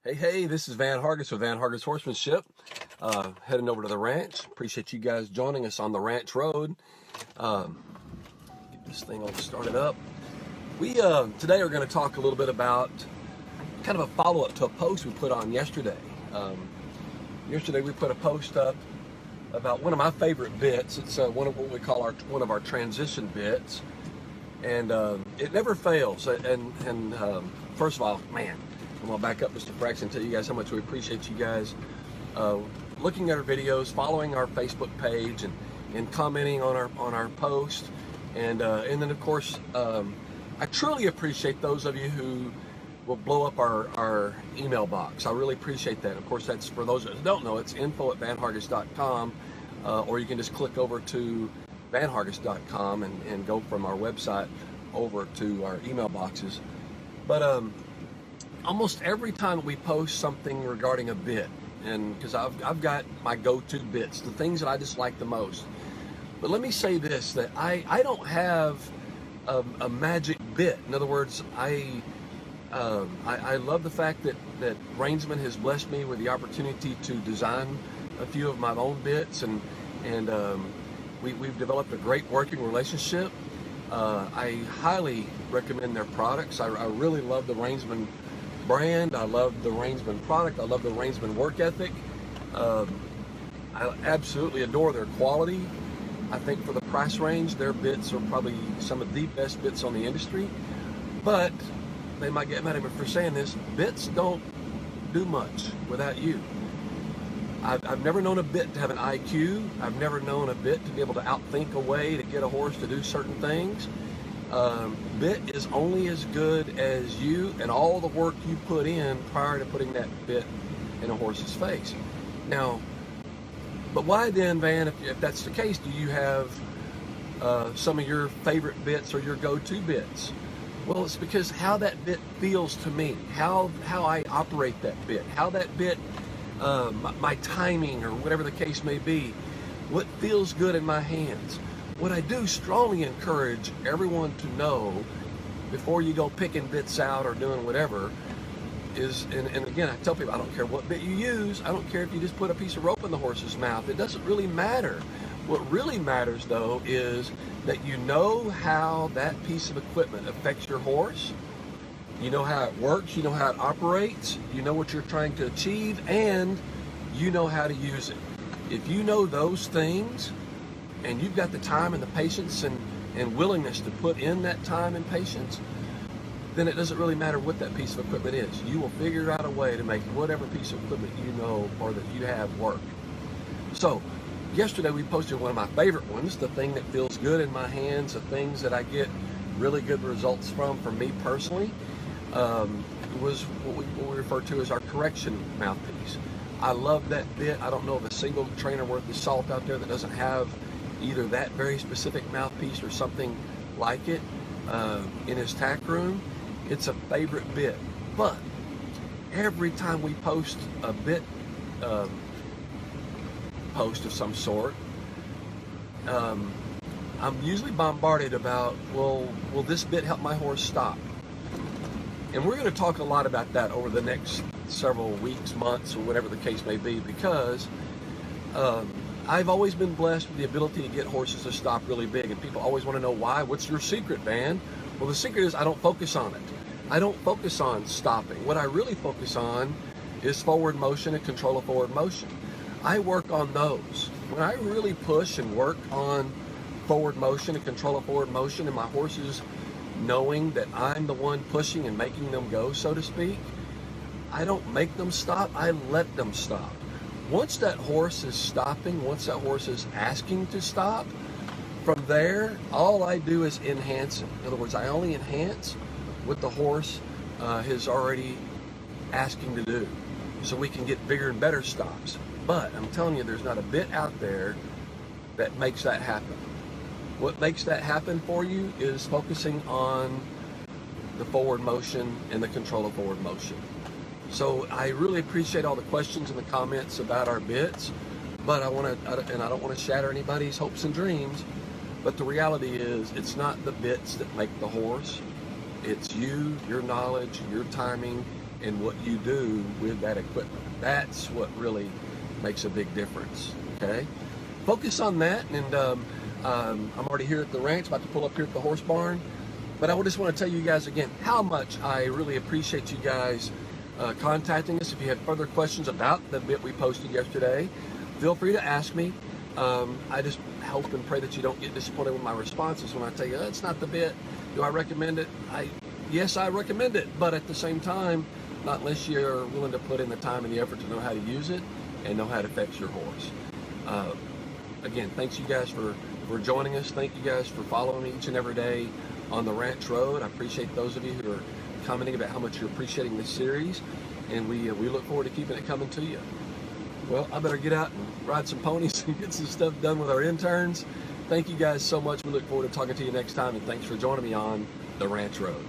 Hey, this is Van Hargis with Van Hargis Horsemanship. Heading over to the ranch. Appreciate you guys joining us on the ranch road. Get this thing all started up. We today are going to talk a little bit about kind of a follow-up to a post we put on yesterday. Yesterday we put a post up about one of my favorite bits. It's one of what we call one of our transition bits, and it never fails. And first of all, man, I'm gonna back up Mr. Frax and tell you guys how much we appreciate you guys looking at our videos, following our Facebook page, and commenting on our post, and then of course I truly appreciate those of you who will blow up our email box. I really appreciate that. Of course, that's for those that don't know, it's info@vanhargis.com, or you can just click over to vanhargis.com and go from our website over to our email boxes. But almost every time we post something regarding a bit, and because I've got my go-to bits, the things that I just like the most. But let me say this, that I don't have a magic bit. In other words, I love the fact that Reinsman has blessed me with the opportunity to design a few of my own bits, and we've developed a great working relationship. I highly recommend their products. I really love the Reinsman brand. I love the Reinsman product. I love the Reinsman work ethic. I absolutely adore their quality. I think for the price range, their bits are probably some of the best bits on the industry. But they might get mad at me for saying this, bits don't do much without you. I've never known a bit to have an IQ. I've never known a bit to be able to outthink a way to get a horse to do certain things. Bit is only as good as you and all the work you put in prior to putting that bit in a horse's face. Now, but why then, Van, if that's the case, do you have some of your favorite bits or your go-to bits? Well, it's because how that bit feels to me, how I operate that bit, how that bit, my timing or whatever the case may be, what feels good in my hands. What I do strongly encourage everyone to know before you go picking bits out or doing whatever is, and again, I tell people, I don't care what bit you use. I don't care if you just put a piece of rope in the horse's mouth. It doesn't really matter. What really matters, though, is that you know how that piece of equipment affects your horse. You know how it works. You know how it operates. You know what you're trying to achieve, and you know how to use it. If you know those things, and you've got the time and the patience and willingness to put in that time and patience, then it doesn't really matter what that piece of equipment is. You will figure out a way to make whatever piece of equipment you know or that you have work. So, yesterday we posted one of my favorite ones, the thing that feels good in my hands, the things that I get really good results from for me personally, was what we refer to as our correction mouthpiece. I love that bit. I don't know of a single trainer worth his salt out there that doesn't have either that very specific mouthpiece or something like it in his tack room. It's a favorite bit. But every time we post a bit post of some sort, I'm usually bombarded about, well, will this bit help my horse stop? And we're going to talk a lot about that over the next several weeks, months, or whatever the case may be, because I've always been blessed with the ability to get horses to stop really big, and people always want to know why. What's your secret, Van? Well, the secret is I don't focus on it. I don't focus on stopping. What I really focus on is forward motion and control of forward motion. I work on those. When I really push and work on forward motion and control of forward motion, and my horses knowing that I'm the one pushing and making them go, so to speak, I don't make them stop, I let them stop. Once that horse is stopping, once that horse is asking to stop, from there, all I do is enhance it. In other words, I only enhance what the horse is already asking to do, so we can get bigger and better stops. But I'm telling you, there's not a bit out there that makes that happen. What makes that happen for you is focusing on the forward motion and the control of forward motion. So I really appreciate all the questions and the comments about our bits, but I don't want to shatter anybody's hopes and dreams, but the reality is it's not the bits that make the horse. It's you, your knowledge, your timing, and what you do with that equipment. That's what really makes a big difference. Okay, focus on that. And I'm already here at the ranch, about to pull up here at the horse barn. But I just want to tell you guys again how much I really appreciate you guys contacting us. If you have further questions about the bit we posted yesterday, feel free to ask me. I just hope and pray that you don't get disappointed with my responses when I tell you, it's not the bit. Do I recommend it? Yes, I recommend it, but at the same time, not unless you're willing to put in the time and the effort to know how to use it and know how it affects your horse. Again, thanks you guys for joining us. Thank you guys for following me each and every day on the Ranch Road. I appreciate those of you who are commenting about how much you're appreciating this series, and we look forward to keeping it coming to you. Well, I better get out and ride some ponies and get some stuff done with our interns. Thank you guys so much. We look forward to talking to you next time, and thanks for joining me on the Ranch Road.